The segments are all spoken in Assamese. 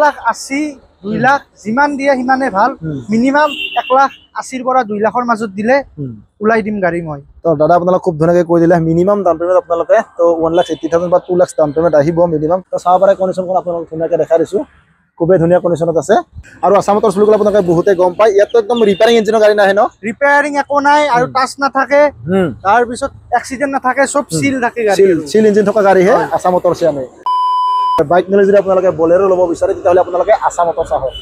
1,80,000 2 লাখ যিমান দিয়ে সিমানে ভাল মিনিমাম 1,80,000 পৰা 2 লাখৰ মাজত দিলে উলাই দিম গাড়ী মই তো দাদা আপোনালোক খুব ধুনীয়াকৈ কৈ দিলে মিনিমাম ডাউন পেমেন্ট আপোনালোকে তো 1,80,000 বা 2 লাখ ডাউন পেমেন্ট আহিব মিনিমাম তো চাব পাৰে কন্ডিশনখন আপোনালোক ধুনীয়াকৈ দেখাই দিছো খুবেই ধুনীয়া কন্ডিশনত আছে আৰু আসাম মটৰছ বুলি আপোনালোকে বহুতে গম পায় ইয়াত একদম ৰিপেয়াৰিং ইঞ্জিনৰ গাড়ী নাহে ন ৰিপেয়াৰিং একো নাই আৰু টাচ নাথাকে তাৰ পিছত এক্সিডেন্ট নাথাকে সব সিল থাকে গাড়ী সিল ইঞ্জিন থকা গাড়ী হে আসাম মটৰছে আনে বাইক নিলে যদি আপোনালোকে বলেৰো ল'ব বিচাৰে তেতিয়াহ'লে আপোনালোকে আসাম মটৰছ আহক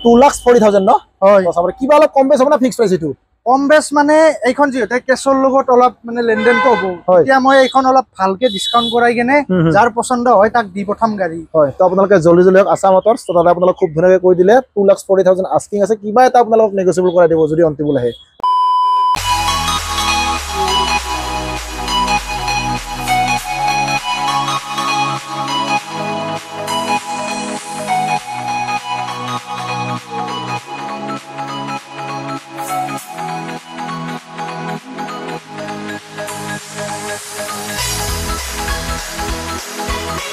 2,40,000 ন হয় চাবৰে কিবা অলপ কম বেছ হ'ব না ফিক্স প্ৰাইচ এইটো কম বেছ মানে এইখন যিহেতু কেছৰ লগত অলপ মানে লেনদেনটো হ'ব এতিয়া মই এইখন অলপ ভালকে ডিসকাউন্ট কৰাই কেনে যাৰ পছন্দ হয় তাক দি পঠাম গাড়ী হয় তো আপোনালোকে জলদি জলদি আসাম মটৰছ তো দাদা আপোনালোক খুব ধুনীয়াকৈ কৈ দিলে 2,40,000 আস্কিং আছে কিবা এটা আপোনালোক নেগোচিয়েবল কৰাই দিব যদি অন্তিমলৈ আহে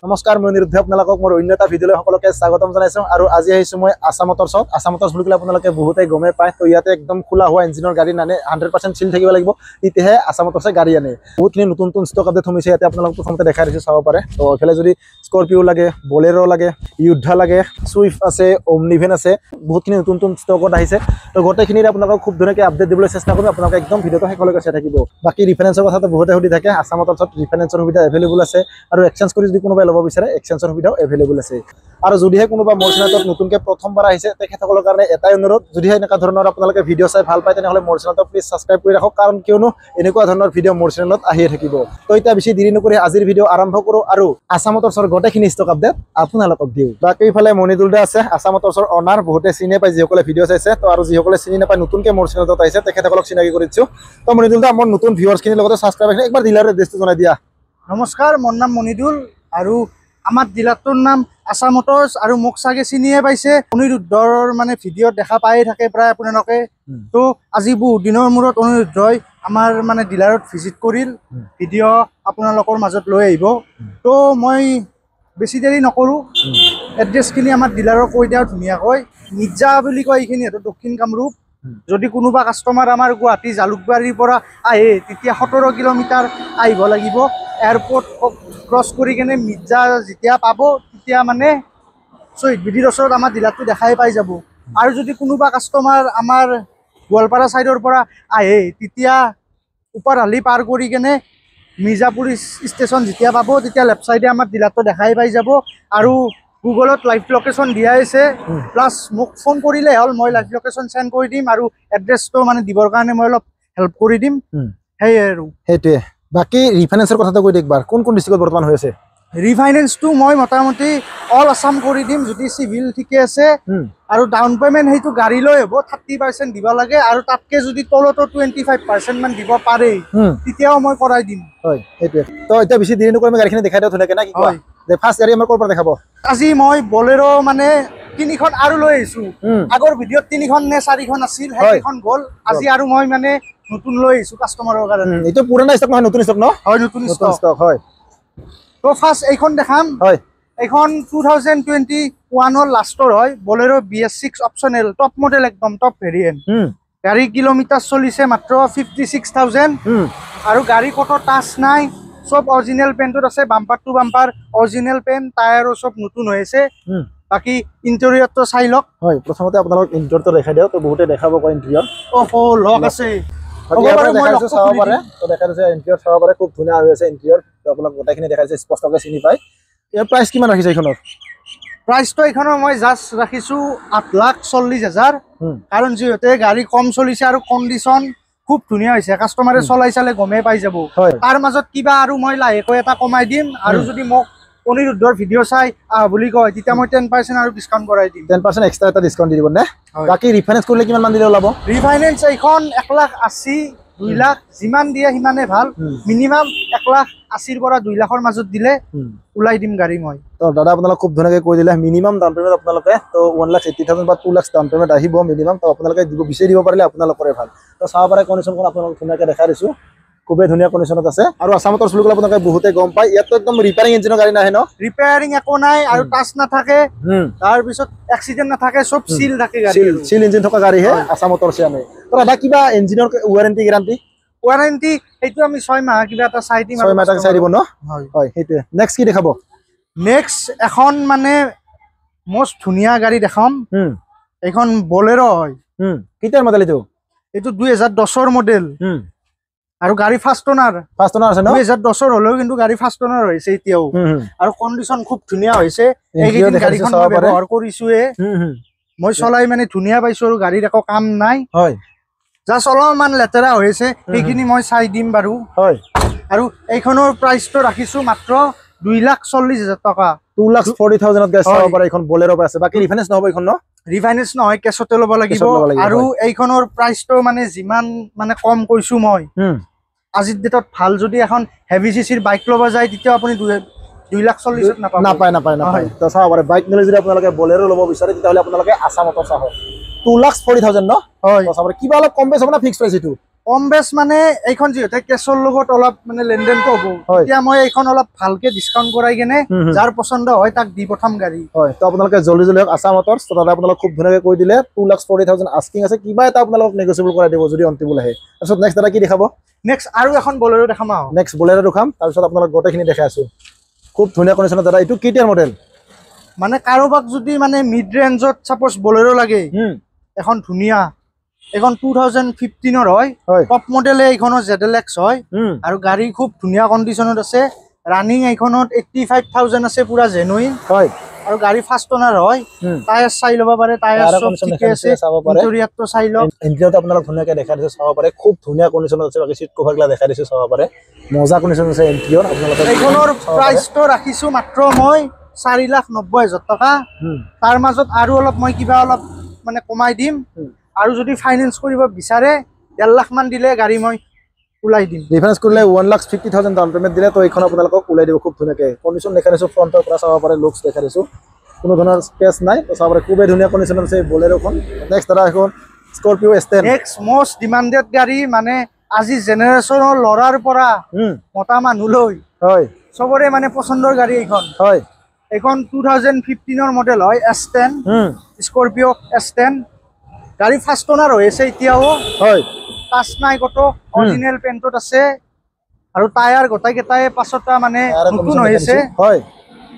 নমস্কাৰ মই নিৰুদ্ধ আপোনালোকক মোৰ অন্য এটা ভিডিঅ'লৈ সকলোকে স্বাগতম জনাইছো আৰু আজি আহিছো মই আসাম মটৰছত আসাম মটৰছ বুলি ক'লে আপোনালোকে বহুতে গমে পায় তো ইয়াতে একদম খোলা হোৱা ইঞ্জিনৰ গাড়ী নানে 100% চিল থাকিব লাগিব তেতিয়াহে আসাম মটৰছে গাড়ী আনে বহুতখিনি নতুন নতুন ষ্টক আপডেট হৈছে ইয়াতে আপোনালোক প্ৰথমতে দেখাই দিছো চাব পাৰে তো এফালে যদি স্কৰপিঅ লাগে বলেৰো লাগে ইউদ্ধা লাগে সুইফট আছে ওমনিভেন আছে বহুতখিনি নতুন নতুন ষ্টকত আহিছে তো গোটেইখিনিৰ আপোনালোকক খুব ধুনীয়াকৈ আপডেট দিবলৈ চেষ্টা কৰিম আপোনালোক একদম ভিডিঅ'টো শেষলৈকে চাই থাকিব বাকি ৰিফাইনেন্সৰ কথাটো বহুতে সুধি থাকে আসাম মটৰছত ৰিফাইনেন্সৰ সুবিধা এভেইলেবল আছে আৰু এক্সচেঞ্জ কৰি যদি কোনোবাই ল'ব বিচাৰে এক্সচেঞ্জৰ সুবিধাও এভেইলেবল আছে আৰু যদিহে কোনোবা মোৰ চেনেলত নতুনকৈ প্ৰথমবাৰ আহিছে তেখেতসকলৰ কাৰণে এটাই অনুৰোধ যদিহে এনেকুৱা ধৰণৰ আপোনালোকে ভিডিঅ' চাই ভাল পায় তেনেহ'লে মোৰ চেনেলটো প্লিজ ছাবস্ক্ৰাইব কৰি ৰাখক কাৰণ কিয়নো এনেকুৱা ধৰণৰ ভিডিঅ' মোৰ চেনেলত আহিয়ে থাকিব তো এতিয়া বেছি দেৰি নকৰি আজিৰ ভিডিঅ' আৰম্ভ কৰোঁ আৰু আসাম মটৰছৰ গোটেইখিনি ষ্টক আপডেট আপোনালোকক দিওঁ বাকী ইফালে মনিদুল দা আছে আসাম মটৰছৰ অনাৰ বহুতে চিনি পায় যিসকলে ভিডিঅ' চাইছে তো আৰু যিসকলে চিনি নাপায় নতুনকৈ মোৰ চেনেলত আহিছে তেখেতসকলক চিনাকি কৰি দিছোঁ তো মনিদুল দা মোৰ নতুন ভিউৱাৰ্ছখিনিৰ লগতে ছাবস্ক্ৰাইব একবাৰ ডিলাৰৰ এড্ৰেছটো জনাই দিয়া নমস্কাৰ মোৰ নাম মনিদুল আৰু আমাৰ ডিলাৰটোৰ নাম আসাম মটৰছ আৰু মোক চাগে চিনিয়ে পাইছে অনিৰুদ্ধৰ মানে ভিডিঅ' দেখা পায়ে থাকে প্ৰায় আপোনালোকে তো আজি বহুত দিনৰ মূৰত অনিৰুদ্ধই আমাৰ মানে ডিলাৰত ভিজিট কৰিল ভিডিঅ' আপোনালোকৰ মাজত লৈ আহিব তো মই বেছি দেৰি নকৰোঁ এড্ৰেছখিনি আমাৰ ডিলাৰৰ কৈ দিওঁ ধুনীয়াকৈ মিৰ্জা বুলি কয় এইখিনি দক্ষিণ কামৰূপ যদি কোনোবা কাষ্টমাৰ আমাৰ গুৱাহাটী জালুকবাৰীৰ পৰা আহে তেতিয়া 17 কিলোমিটাৰ আহিব লাগিব এয়াৰপোৰ্ট ক্ৰছ কৰি কেনে মিৰ্জা যেতিয়া পাব তেতিয়া মানে শ্বহীদ বেদীৰ ওচৰত আমাৰ ডিলাৰটো দেখাই পাই যাব আৰু যদি কোনোবা কাষ্টমাৰ আমাৰ গোৱালপাৰা ছাইডৰ পৰা আহে তেতিয়া ওপৰহালি পাৰ কৰি কেনে মিৰ্জাপুৰ ষ্টেচন যেতিয়া পাব তেতিয়া লেফ্ট ছাইডে আমাৰ ডিলাৰটো দেখাই পাই যাব আৰু গুগলত লাইভ লোকেশ্যন দিয়া আছে প্লাছ মোক ফোন কৰিলে হ'ল মই লাইভ লোকেশ্যন চেণ্ড কৰি দিম আৰু এড্ৰেছটো মানে দিবৰ কাৰণে মই অলপ হেল্প কৰি দিম সেয়ে আৰু সেইটোৱে বাকি ৰিফাইনেন্সৰ কথাটো কৈ দেখবাৰ কোন কোন ডিষ্ট্ৰিক্টত বৰ্তমান হৈ আছে ৰিফাইনেন্সটো মই মোটামুটি অল আছাম কৰি দিম যদি চিভিল ঠিকে আছে আৰু ডাউন পেমেণ্ট সেইটো গাড়ী লৈ হ'ব 30% দিব লাগে আৰু তাতকৈ যদি তলতো 25% মান দিব পাৰে তেতিয়াও মই কৰাই দিম হয় সেইটোৱে তো এতিয়া বেছি দেৰি নকৰি আমি গাড়ীখিনি দেখাই দিওঁ ধুনীয়াকৈ না কি কয় যে ফাৰ্ষ্ট গাড়ী আমাৰ ক'ৰ পৰা দেখাব আজি মই বলেৰো মানে 3খন আৰু লৈ আহিছোঁ আগৰ ভিডিঅ'ত 3খন নে 4খন আছিল সেইখন গ'ল আজি আৰু মই মানে নতুন লৈ আহিছোঁ কাষ্টমাৰৰ কাৰণে এইটো পুৰণা ষ্টক নহয় নতুন ষ্টক ন হয় নতুন ষ্টক হয় তো ফাৰ্ষ্ট এইখন দেখাম হয় এইখন 2021ৰ লাষ্টৰ হয় Bolero BS6 optional top model একদম টপ ভেৰিয়েণ্ট গাড়ী কিলোমিটাৰ চলিছে মাত্ৰ 56,000 আৰু গাড়ী কত টাচ নাই সব অৰিজিনেল পেইণ্টত আছে bumper to bumper original paint টায়াৰো সব নতুন হৈ আছে বাকি ইন্টেৰিয়ৰটো চাই লওক হয় প্ৰথমতে আপোনালোক ইন্টেৰিয়ৰটো দেখাই দিওঁ তো বহুতে দেখাব কয় ইন্টেৰিয়ৰ ওহো লক আছে চাব পাৰে তো দেখাই দিছে ইন্টেৰিয়ৰ চাব পাৰে খুব ধুনীয়া হৈ আছে ইন্টেৰিয়ৰ তো আপোনাক গোটেইখিনি দেখাইছে স্পষ্টকৈ চিনি পায় ইয়াৰ প্ৰাইচ কিমান ৰাখিছে এইখনৰ প্ৰাইচটো এইখনৰ মই জাষ্ট ৰাখিছোঁ 8,40,000 কাৰণ যিহেতু গাড়ী কম চলিছে আৰু কণ্ডিশ্যন খুব ধুনীয়া হৈছে কাষ্টমাৰে চলাই চালে গমে পাই যাব তাৰ মাজত কিবা আৰু মই লাহেকৈ এটা কমাই দিম আৰু যদি মোক অনিৰুদ্ধৰ ভিডিঅ' চাই বুলি কয় তেতিয়া মই 10% আৰু ডিসকাউন্ট কৰাই দিম 10% এক্সট্ৰা এটা ডিসকাউন্ট দি দিব নে বাকি ৰিফাইনেন্স কৰিলে কিমান মান দিলে ওলাব ৰিফাইনেন্স এইখন 1,80,000 2 লাখ যিমান দিয়ে সিমানে ভাল মিনিমাম 1,80,000 পৰা 2 লাখৰ মাজত দিলে উলাই দিম গাড়ী মই তো দাদা আপোনালোক খুব ধুনীয়াকৈ কৈ দিলে মিনিমাম ডাউন পেমেন্ট আপোনালোকে তো 1,80,000 বা 2 লাখ ডাউন পেমেন্ট আহিব মিনিমাম তো আপোনালোকে দিব বিচাৰি দিব পাৰিলে আপোনালোকৰে ভাল তো চাব পাৰে কণ্ডিশ্যনখন আপোনালোক ধুনীয়াকৈ দেখাই দিছোঁ খুবেই ধুনীয়া কণ্ডিশ্যনত আছে আৰু আছাম মটৰ্ছ বুলি ক'লে আপোনালোকে বহুতে গম পায় ইয়াতো একদম ৰিপেয়াৰিং ইঞ্জিনৰ গাড়ী নাহে ন ৰিপেয়াৰিং একো নাই আৰু টাচ নাথাকে তাৰ পিছত এক্সিডেন্ট নাথাকে চব সিল থাকে গাড়ী সিল ইঞ্জিন থকা গাড়ীহে আছাম মটৰ্ছে আনে তো দাদা কিবা ইঞ্জিনৰ ৱাৰেণ্টি ৱাৰেণ্টি সেইটো আমি 6 মাহ কিবা এটা চাই দিম 6 মাহ চাই দিব ন হয় সেইটোৱে নেক্সট কি দেখাব নেক্সট এখন মানে most ধুনীয়া গাড়ী দেখাম এখন বলেৰো হয় কিটাৰ মডেল এইটো 2010 মডেল আৰু গাড়ী ফাৰ্ষ্ট ওনাৰ আছে ন 2010 হলেও কিন্তু গাড়ী ফাৰ্ষ্ট ওনাৰ হৈছে এতিয়াও আৰু কণ্ডিশ্যন খুব ধুনীয়া হৈছে এইকেইদিন গাড়ীখন মই ব্যৱহাৰ কৰিছোৱে মই চলাই মানে ধুনীয়া পাইছো আৰু গাড়ীৰ একো কাম নাই হয় জাষ্ট অলপমান লেতেৰা হৈছে সেইখিনি মই চাই দিম বাৰু হয় আৰু এইখনৰ প্ৰাইচটো ৰাখিছো মাত্ৰ 2,40,000 টকা 2,40,000 গাইছ চাব পাৰে এখন বলেৰো আছে বাকি ৰিফাইনেন্স নহব এখন ন ৰিফাইনেন্স নহয় কেছতে ল'ব লাগিব আৰু এইখনৰ প্ৰাইচটো মানে যিমান মানে কম কৈছো মই আজিৰ ডেটত ভাল যদি এখন হেভি সিসিৰ বাইক ল'ব যায় তেতিয়া আপুনি 2,40,000 নাপায় তো চাব পাৰে বাইক লৈ যদি আপোনালোকে বলেৰো ল'ব বিচাৰে তেতিয়াহ'লে আপোনালোকে আছাম মটৰ্ছ আহক 2,40,000 ন হয় তো চাব পাৰে কিবা অলপ কম বেছ হ'ব না ফিক্স প্ৰাইচ এইটো কম বেছ মানে এইখন যিহেতু কেছৰ লগত অলপ মানে লেনদেনটো হ'ব এতিয়া মই এইখন অলপ ভালকে ডিসকাউন্ট কৰাই কেনে যাৰ পছন্দ হয় তাক দি পঠাম গাড়ী হয় তো আপোনালোকে জলদি হওক আছাম মটৰ্ছ তো দাদা আপোনালোক খুব ধুনীয়াকৈ কৈ দিলে 2,40,000 আস্কিং আছে কিবা এটা আপোনালোক নেগোচিয়েবল কৰাই দিব যদি অন্তিমলৈ আহে তাৰপিছত নেক্সট দাদা কি দেখাব নেক্সট আৰু এখন বলেৰো দেখাম আৰু নেক্সট বলেৰো দেখাম তাৰপিছত আপোনালোক গোটেইখিনি দেখাই আছো খুব ধুনীয়া কণ্ডিশ্যনত দাদা এইটো কেতিয়াৰ মডেল মানে কাৰোবাক যদি মানে মিড ৰেঞ্জত সাপোজ বলেৰো লাগে এখন ধুনীয়া এখন 2015 হয় টপ মডেল এইখনৰ ZLX হয় আৰু গাড়ী খুব ধুনীয়া কণ্ডিশ্যনত আছে ৰানিং এইখনত 85,000 আছে পুৰা জেনুইন হয় আৰু গাড়ী ফাৰ্ষ্ট ওনাৰ হয় টায়াৰ চাই ল'ব পাৰে টায়াৰ সব ঠিকে আছে ইন্টেৰিয়ৰটো চাই লওক ইন্টেৰিয়ৰটো আপোনালোক ধুনীয়াকৈ দেখাই দিছে চাব পাৰে খুব ধুনীয়া কণ্ডিশ্যনত আছে বাকি সিট কভাৰগলা দেখাই দিছে চাব পাৰে মজা কণ্ডিশ্যন আছে ইন্টেৰিয়ৰ আপোনালোকে এইখনৰ প্ৰাইচটো ৰাখিছো মাত্ৰ মই 4,90,000 টকা তাৰ মাজত আৰু অলপ মই কিবা অলপ মানে কমাই দিম আৰু যদি ফাইনেন্স কৰিব বিচাৰে 1.5 লাখ মান দিলে গাড়ী মই উলাই দিম ডিফাৰেন্স কৰিলে 1,50,000 ডাউন পেমেন্ট দিলে তো এইখন আপোনালোকক উলাই দিব খুব ধুনীয়াকৈ কণ্ডিশ্যন দেখাই দিছো ফ্ৰণ্টৰ পৰা চাব পাৰে লুকছ দেখাই দিছো কোনো ধৰণৰ স্পেচ নাই তো চাব পাৰে খুবেই ধুনীয়া কণ্ডিশ্যন আছে বলেৰোখন নেক্সট দাদা এখন Scorpio S10 next most demanded গাড়ী মানে আজি জেনেৰেশ্যনৰ লৰাৰ পৰা মতা মানুহলৈ হয় সবৰে মানে পছন্দৰ গাড়ী এইখন হয় এইখন 2015 মডেল হয় S10 স্কৰপিঅ S10 গাড়ী ফাৰ্ষ্ট ওনাৰ হৈছে এতিয়াও হয় টাচ নাই কত অৰিজিনাল পেইন্টত আছে আৰু টায়াৰ গোটাইকেইটাই পাছটা মানে নতুন হৈছে হয়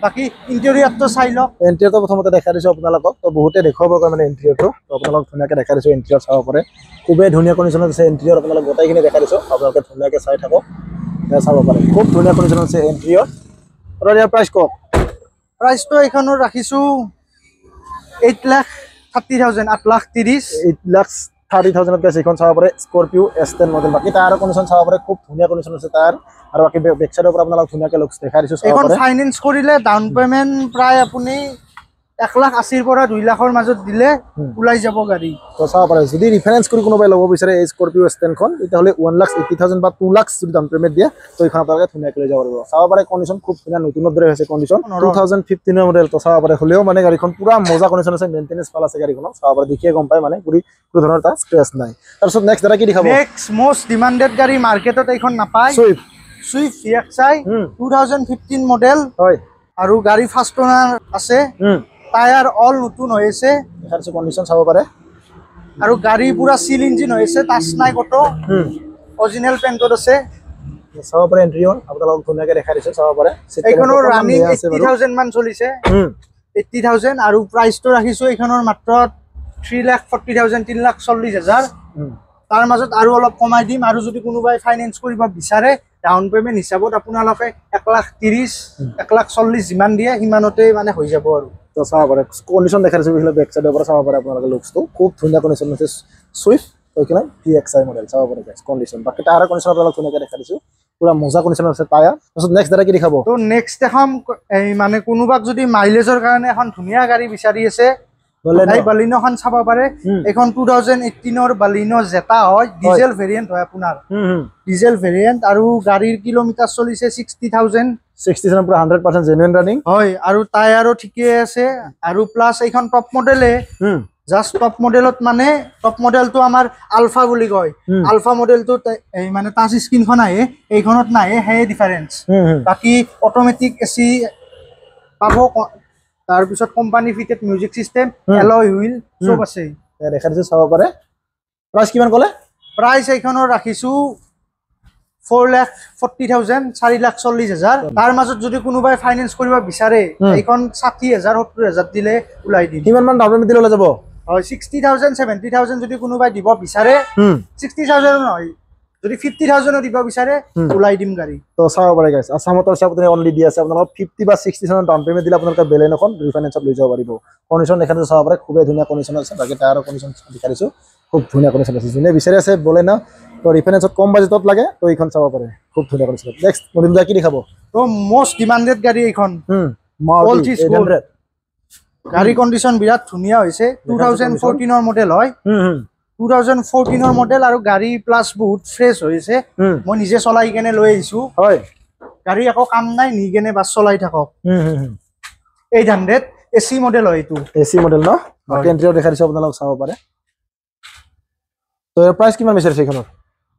বাকি ইন্টেৰিয়ৰটো চাই লওক ইন্টেৰিয়ৰটো প্ৰথমতে দেখাই দিছো আপোনালোকক তো বহুতে দেখুৱাব মানে ইন্টেৰিয়ৰটো তো আপোনালোক ধুনীয়াকৈ দেখাই দিছো ইন্টেৰিয়ৰ চাব পাৰে খুবেই ধুনীয়া কণ্ডিশ্যনত আছে ইন্টেৰিয়ৰ আপোনালোক গোটাইখিনি দেখাই দিছো আপোনালোকে ধুনীয়াকৈ চাই থাকক চাব পাৰে খুব ধুনীয়া কণ্ডিশ্যনত আছে ইন্টেৰিয়ৰ আৰু ইয়াৰ প্ৰাইচ কওক প্ৰাইচটো এইখনৰ ৰাখিছো 8,30,000 8,30,000 8,30,000 গাইছ এইখন চাব পাৰে স্কৰপিঅ S10 মডেল বাকি টায়াৰৰ কণ্ডিশ্যন চাব পাৰে খুব ধুনীয়া কণ্ডিশ্যন আছে টায়াৰ আৰু বাকি বেক সাইডৰ পৰা আপোনালোক ধুনীয়াকৈ লুকছ দেখাই দিছো এইখন ফাইনেন্স কৰিলে ডাউন পেমেন্ট প্ৰায় আপুনি 1,80,000 পৰা 2 লাখৰ মাজত দিলে উলাই যাব গাড়ী তো চাব পাৰে যদি ৰিফাইনেন্স কৰি কোনোবাই ল'ব বিচাৰে এই স্কৰপিঅ S10 খন তেতিয়াহ'লে 1,80,000 বা 2 লাখ যদি ডাউন পেমেন্ট দিয়ে তো এইখন আপোনালোকে ধুনীয়াকৈ লৈ যাব পাৰিব চাব পাৰে কণ্ডিশ্যন খুব ধুনীয়া নতুনৰ দৰে হৈছে কণ্ডিশ্যন 2015 মডেল তো চাব পাৰে হ'লেও মানে গাড়ীখন পুৰা মজা কণ্ডিশ্যন আছে মেইনটেনেন্স ভাল আছে গাড়ীখনৰ চাব পাৰে দেখিয়ে গম পায় মানে কোনো ধৰণৰ এটা স্ক্ৰেচ নাই তাৰপিছত নেক্সট দাদা কি দেখাব নেক্সট মোস্ট ডিমান্ডেড গাড়ী মাৰ্কেটত এইখন নাপায় সুইফট VXI 2015 মডেল হয় আৰু গাড়ী ফাৰ্ষ্ট ওনাৰ আছে টায়াৰ অল নতুন হৈছে দেখাইছো কণ্ডিশ্যন চাব পাৰে আৰু গাড়ী পুৰা সিল ইঞ্জিন হৈছে টাচ নাই কত অৰিজিনাল পেইন্টত আছে চাব পাৰে ইন্টেৰিয়ৰ আপোনালোক ধুনীয়াকৈ দেখাই দিছো চাব পাৰে এইখনৰ ৰানিং 80,000 মান চলিছে 80,000 আৰু প্ৰাইচটো ৰাখিছো এইখনৰ মাত্ৰ 3,40,000 3,40,000 তাৰ মাজত আৰু অলপ কমাই দিম আৰু যদি কোনোবাই ফাইনেন্স কৰিব বিচাৰে ডাউন পেমেন্ট হিচাপত আপোনালোকে 1,30,000 1,40,000 যিমান দিয়ে সিমানতে মানে হৈ যাব আৰু তো চাব পাৰে কণ্ডিশ্যন দেখাই দিছো এইফালে বেক সাইডৰ পৰা চাব পাৰে আপোনালোকে লুকছটো খুব ধুনীয়া কণ্ডিশ্যন আছে সুইফট এইখন VXI মডেল চাব পাৰে কণ্ডিশ্যন বাকি টায়াৰৰ কণ্ডিশ্যন আপোনালোক ধুনীয়াকৈ দেখাই দিছো পুৰা মজা কণ্ডিশ্যন আছে টায়াৰ তাৰপিছত নেক্সট দাদা কি দেখাব তো নেক্সট এখন মানে কোনোবাক যদি মাইলেজৰ কাৰণে এখন ধুনীয়া গাড়ী বিচাৰি আছে বালিনোখন চাব পাৰে এখন 2018 বালিনো জেটা হয় ডিজেল ভেৰিয়েন্ট হয় আপোনাৰ ডিজেল ভেৰিয়েন্ট আৰু গাড়ীৰ কিলোমিটাৰ চলিছে 60,000 পুৰা 100% জেনুইন ৰানিং হয় আৰু টায়াৰো ঠিকে আছে আৰু প্লাস এইখন টপ মডেলে জাস্ট টপ মডেলত মানে টপ মডেলটো আমাৰ আলফা বুলি কয় আলফা মডেলটো এই মানে টাচ স্ক্ৰীনখন আহে এইখনত নাহে সেই ডিফাৰেন্স বাকি অটোমেটিক এসি পাব তাৰপিছত company fitted music system alloy wheel সব আছে দেখা দিছো চাব পাৰে প্ৰাইস কিমান ক'লে প্ৰাইস এইখনৰ ৰাখিছো 4,40,000 4,40,000 তাৰ মাজত যদি কোনোবাই ফাইনান্স কৰিব বিচাৰে এইখন 60,000 70,000 দিলে উলাই দিম কিমান মান ডাউন পেমেন্ট দিলে ওলাই যাব হয় 60,000 70,000 যদি কোনোবাই দিব বিচাৰে 60,000 নহয় যদি 50,000 দিব বিচাৰে উলাই দিম গাড়ী তো চাব পাৰে গাইস আসাম মটৰছ আপুনি অনলি দি আছে আপোনাক 50 বা 60,000 ডাউন পেমেন্ট দিলে আপোনাক বেলেন এখন ৰিফাইনেন্সত লৈ যাব পাৰিব কন্ডিশন এখানে চাব পাৰে খুবই ধুনীয়া কন্ডিশন আছে বাকি টায়াৰৰ কন্ডিশন দেখাইছো খুব ধুনীয়া কন্ডিশন আছে যোনে বিচাৰে আছে বলেন তো ৰিফাইনেন্সত কম বাজেটত লাগে তো এইখন চাব পাৰে খুব ধুনীয়া কন্ডিশন নেক্সট মডিল কি দেখাব তো মোস্ট ডিমান্ডেড গাড়ী এইখন মাৰুতি 800 গাড়ী কন্ডিশন বিৰাট ধুনীয়া হৈছে 2014 ৰ মডেল হয় 2014 ৰ মডেল আৰু গাড়ী প্লাস বহুত ফ্ৰেছ হৈছে মই নিজে চলাই কেনে লৈ আহিছো হয় গাড়ী একো কাম নাই নি কেনে বাস চলাই থাকক 800 এসি মডেল হয় এটো এসি মডেল ন বাকি ইন্টেৰিয়ৰ দেখাই দিছো আপোনালোক চাব পাৰে তো প্ৰাইস কিমান বিচাৰিছে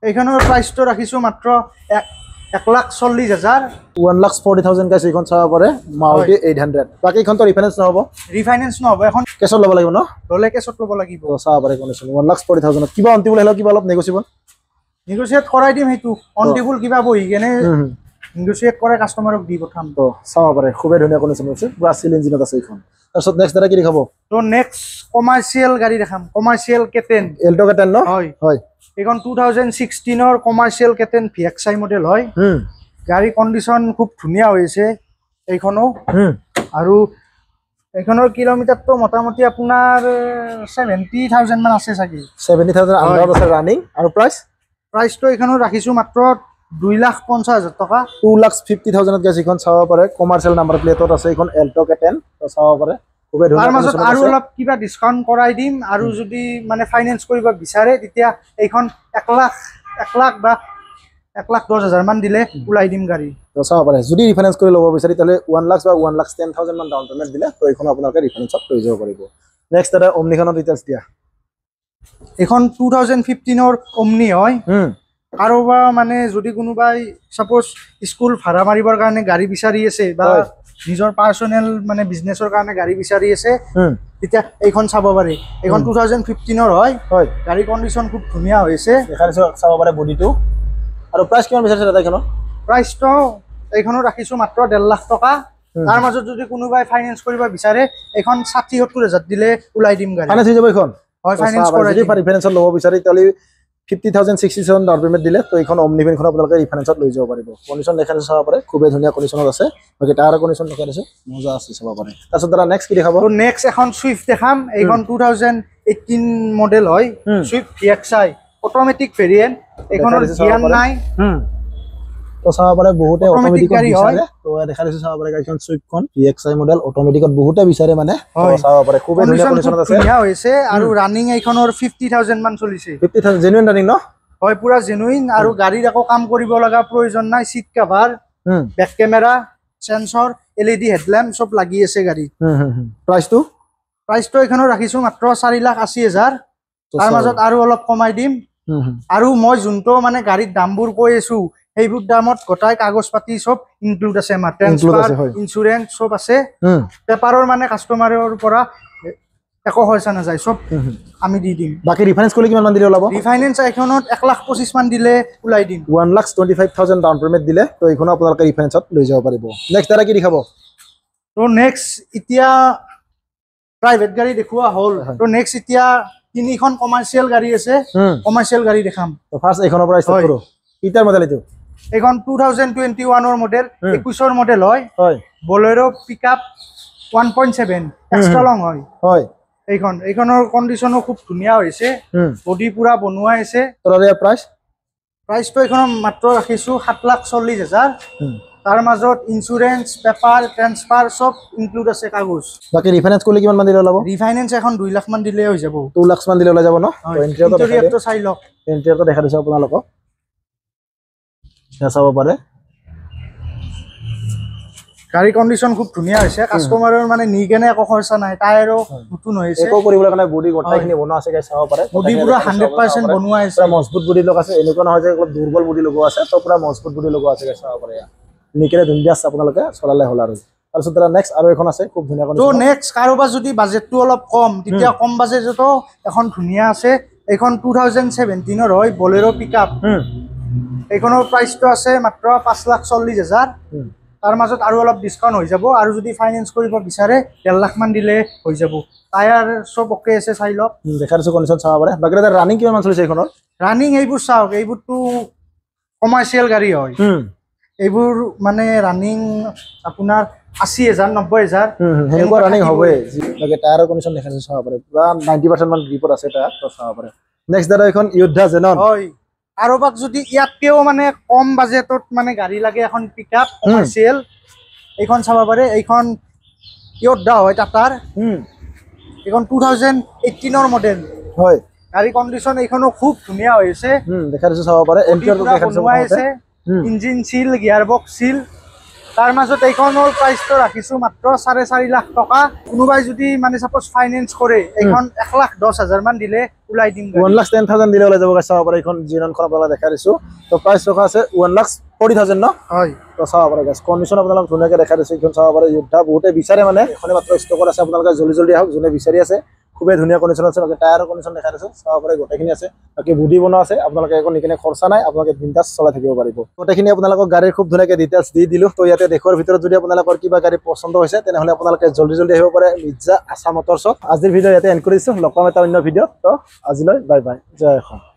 এইখনৰ প্ৰাইসটো ৰাখিছো মাত্ৰ 1,40,000 1,40,000 গাইছ এইখন চাব পাৰে মাৰুতি 800 বাকি এইখন তো ৰিফাইনেন্স নহব এখন কেছত ল'ব লাগিব ন ললে কেছত ল'ব লাগিব তো চাব পাৰে কন্ডিশন 1,40,000 কিবা অন্তিম হ'লে কিবা অলপ নেগোচিয়েট কৰাই দিম হেতু অন্তিবুল কিবা বহি কেনে নেগোচিয়েট কৰে কাস্টমাৰক দি পঠাম তো চাব পাৰে খুবই ধুনীয়া কন্ডিশন আছে পুৰা সিল ইঞ্জিনত আছে এইখন তাৰছত নেক্সট কি দেখাব তো নেক্সট কমাৰ্শিয়েল গাড়ী দেখাম কমাৰ্শিয়েল কেটেন এল্টো কেটেন ন হয় হয় এখন 2016 ৰ কমাৰ্শিয়েল কেটেন VXI মডেল হয় গাড়ী কন্ডিশন খুব ধুনীয়া হৈছে এইখনো আৰু এইখনৰ কিলোমিটাৰ তো মোটামুটি আপোনাৰ 70,000 মান আছে চাগে 70,000 আন্ডাৰত আছে ৰানিং আৰু প্ৰাইসটো এইখনৰ ৰাখিছো মাত্ৰ 2,50,000 টকা 2,50,000 গাইছ এইখন চাব পাৰে কমাৰ্শিয়েল নাম্বাৰ প্লেটত আছে এইখন এল্টো কেটেন তো চাব পাৰে খুবই ধুনীয়া তাৰ মাজত আৰু অলপ কিবা ডিসকাউন্ট কৰাই দিম আৰু যদি মানে ফাইনান্স কৰিব বিচাৰে তেতিয়া এইখন 1,00,000 বা 1,10,000 মান দিলে উলাই দিম গাড়ী তো চাব পাৰে যদি ৰিফাইনান্স কৰি ল'ব বিচাৰি তাহলে 1,00,000 বা 1,10,000 মান ডাউন পেমেন্ট দিলে তো এইখন আপোনালোকে ৰিফাইনান্সত লৈ যাব পাৰিব নেক্সট এটা ওমনিখনৰ ডিটেইলছ দিয়া এখন 2015 ৰ ওমনি হয় কাৰোবা মানে যদি কোনোবাই সাপোজ স্কুল ভাড়া মাৰিবৰ কাৰণে গাড়ী বিচাৰি আছে বা নিজৰ পাৰ্সোনেল মানে বিজনেছৰ কাৰণে গাড়ী বিচাৰি আছে তেতিয়া এইখন চাব পাৰি এইখন 2015 ৰ হয় গাড়ী কন্ডিশন খুব ধুনীয়া হৈছে দেখাইছো চাব পাৰে বডিটো আৰু প্ৰাইস কিমান বিচাৰিছে দাদা এইখনৰ প্ৰাইসটো এইখনৰ ৰাখিছো মাত্ৰ 1.5 লাখ টকা তাৰ মাজত যদি কোনোবাই ফাইনান্স কৰিব বিচাৰে এইখন 60,000 দিলে উলাই দিম গাড়ী ফাইনান্স হৈ যাব এইখন হয় ফাইনান্স কৰে যদি ৰিফাইনান্সত ল'ব বিচাৰি তাহলে 50,000 60,000 ডাউন পেমেন্ট দিলে তো এইখন ওমনিভেনখন আপোনালোকে ৰিফাইনান্সত লৈ যাব পাৰিব কন্ডিশন দেখাইছো চাব পাৰে খুবই ধুনীয়া কন্ডিশনত আছে বাকি টায়াৰৰ কন্ডিশন দেখাইছো মজা আছে চাব পাৰে তাৰছত দাদা নেক্সট কি দেখাব তো নেক্সট এখন সুইফট দেখাম এইখন 2018 মডেল হয় সুইফট VXI অটোমেটিক ভেৰিয়েন্ট এইখনৰ গিয়াৰ নাই তো চাব পাৰে বহুতে অটোমেটিক বিচাৰে তো দেখাইছো চাব পাৰে গাড়ীখন সুইফটখন VXI মডেল অটোমেটিকত বহুতে বিচাৰে মানে তো চাব পাৰে খুবই ধুনীয়া কন্ডিশনত আছে ধুনীয়া হৈছে আৰু ৰানিং এইখনৰ 50,000 মান চলিছে 50,000 জেনুইন ৰানিং ন হয় পুৰা জেনুইন আৰু গাড়ীৰ একো কাম কৰিব লগা প্ৰয়োজন নাই seat cover back camera sensor LED headlamp সব লাগি আছে গাড়ী প্ৰাইসটো এইখনৰ ৰাখিছো মাত্ৰ 4,80,000 তাৰ মাজত আৰু অলপ কমাই দিম আৰু মই যোনটো মানে গাড়ীৰ দামবোৰ কৈ আছো সেইবোৰ দামত গোটাই কাগজ পাতি সব ইনক্লুড আছে আমাৰ ট্ৰান্সফাৰ ইন্সুৰেন্স সব আছে পেপাৰৰ মানে কাস্টমাৰৰ পৰা একো খৰচা না যায় সব আমি দি দিম বাকি ৰিফাইনান্স কৰিলে কিমান মান দিলে ওলাব ৰিফাইনান্স এইখনত 1,25,000 মান দিলে উলাই দিম 1,25,000 ডাউন পেমেন্ট দিলে তো এইখন আপোনালোকে ৰিফাইনান্সত লৈ যাব পাৰিব নেক্সট এটা কি দেখাব তো নেক্সট এতিয়া প্ৰাইভেট গাড়ী দেখুৱা হল তো নেক্সট এতিয়া তিনিখন কমাৰ্শিয়েল গাড়ী আছে কমাৰ্শিয়েল গাড়ী দেখাম তো ফাৰ্স্ট এইখনৰ পৰা ষ্টাৰ্ট কৰো ইটাৰ মডেল এইটো এইখন 2021 ৰ মডেল 21 ৰ মডেল হয় বলেৰো পিকআপ 1.7 এক্সট্ৰা লং হয় এইখনৰ কন্ডিশনো খুব ধুনীয়া হৈছে বডি পুৰা বনোৱা আছে তোৰ প্ৰাইসটো এইখনৰ মাত্ৰ ৰাখিছো 7,40,000 তাৰ মাজত ইন্সুৰেন্স পেপাৰ ট্ৰান্সফাৰ সব ইনক্লুড আছে কাগজ বাকি ৰিফাইনান্স কৰিলে কিমান মান দিলে ওলাব ৰিফাইনান্স এখন 2 লাখ মান দিলে হৈ যাব 2 লাখ মান দিলে ওলাই যাব ন তো ইন্টেৰিয়ৰটো চাই লওক ইন্টেৰিয়ৰটো দেখা দিছো আপোনালোকক চাব পাৰে গাড়ী কণ্ডিশ্যন খুব ধুনীয়া হৈছে কাষ্টমাৰৰ মানে নি কেনে একো খৰচা নাই টায়াৰো নতুন হৈছে একো কৰিবলৈ কাৰণে বডি গোটেইখিনি বনোৱা আছে গাইছ চাব পাৰে বডি পুৰা 100% বনোৱা আছে পুৰা মজবুত বডি লগা আছে এনেকুৱা নহয় যে অলপ দুৰ্বল বডি লগোৱা আছে তো পুৰা মজবুত বডি লগোৱা আছে গাইছ চাব পাৰে নিকেনে ধুনীয়া আছে আপোনালোকে চলালে হ'ল আৰু তাৰপিছত তাৰ নেক্সট আৰু এখন আছে খুব ধুনীয়া তো নেক্সট কাৰোবাৰ যদি বাজেটটো অলপ কম তেতিয়া কম বাজেটতো এখন ধুনীয়া আছে এইখন 2017 ৰ হয় বলেৰো পিকআপ এইখনৰ প্ৰাইচটো আছে মাত্ৰ 5,40,000 তাৰ মাজত আৰু অলপ ডিসকাউন্ট হৈ যাব আৰু যদি ফাইনান্স কৰিব বিচাৰে 1.5 লাখ মান দিলে হৈ যাব টায়াৰ সব ওকে আছে চাই লওক দেখাইছো কন্ডিশন চাব পাৰে বাকি তাৰ ৰানিং কিমান মান চলিছে এইখনৰ ৰানিং এইবোৰ চাওক এইবোৰটো কমাৰ্চিয়েল গাড়ী হয় এইবোৰ মানে ৰানিং আপোনাৰ 80,000 90,000 হেনেকুৱা ৰানিং হবে লাগে টায়াৰৰ কন্ডিশন দেখাইছো চাব পাৰে পুৰা 90% মান ৰিপোৰ্ট আছে টায়াৰ তো চাব পাৰে নেক্সট দাদা এখন ইয়োদ্ধা জেনন হয় কাৰোবাক যদি ইয়াতকেও মানে কম বাজেটত মানে গাড়ী লাগে এখন পিকআপ কমাৰ্চিয়েল এইখন চাব পাৰে এইখন ইয়োদ্ধা হয় টাটাৰ এইখন 2018 ৰ মডেল হয় গাড়ী কণ্ডিশ্যন এইখনো খুব ধুনীয়া হৈছে দেখাইছো চাব পাৰে এন্টিয়ৰটো দেখাইছো engine seal gear box seal তাৰ মাজত এইখনৰ প্ৰাইচটো ৰাখিছো মাত্ৰ 4.5 লাখ টকা কোনোবাই যদি মানে সাপোজ ফাইনান্স কৰে এইখন 1,10,000 মান দিলে উলাই দিম 1,10,000 দিলে ওলাই যাব চাব পাৰে এইখন জিননখন আপোনাক দেখাইছো তো প্ৰাইচ ৰখা আছে 1,40,000 ন হয় তো চাব পাৰে গাইস কন্ডিশন আপোনাক ধুনীয়াকৈ দেখাইছো এইখন চাব পাৰে ইয়োদ্ধা বহুতে বিচাৰে মানে এখনে মাত্ৰ ষ্টকত আছে আপোনালোকে জলদি জলদি আহক যোনে বিচাৰি আছে খুবেই ধুনীয়া কন্ডিশন আছে বাকি টায়াৰৰ কন্ডিশন দেখাইছো চাব পাৰে গোটেইখিনি আছে বাকি বডি বনোৱা আছে আপোনালোকে একো নিকিনে খৰচা নাই আপোনালোকে বিন্দাস চলাই থাকিব পাৰিব গোটেইখিনি আপোনালোকক গাড়ীৰ খুব ধুনীয়াকৈ ডিটেইলছ দি দিলো তো ইয়াতে দেখৰ ভিতৰত যদি আপোনালোকৰ কিবা গাড়ী পছন্দ হৈছে তেনেহলে আপোনালোকে জলদি জলদি আহিব পাৰে মিৰ্জা আছা মটৰছত আজিৰ ভিডিও ইয়াতে এণ্ড কৰিছো লগ পাম এটা অন্য ভিডিঅ তো আজিলৈ বাই বাই জয় অসম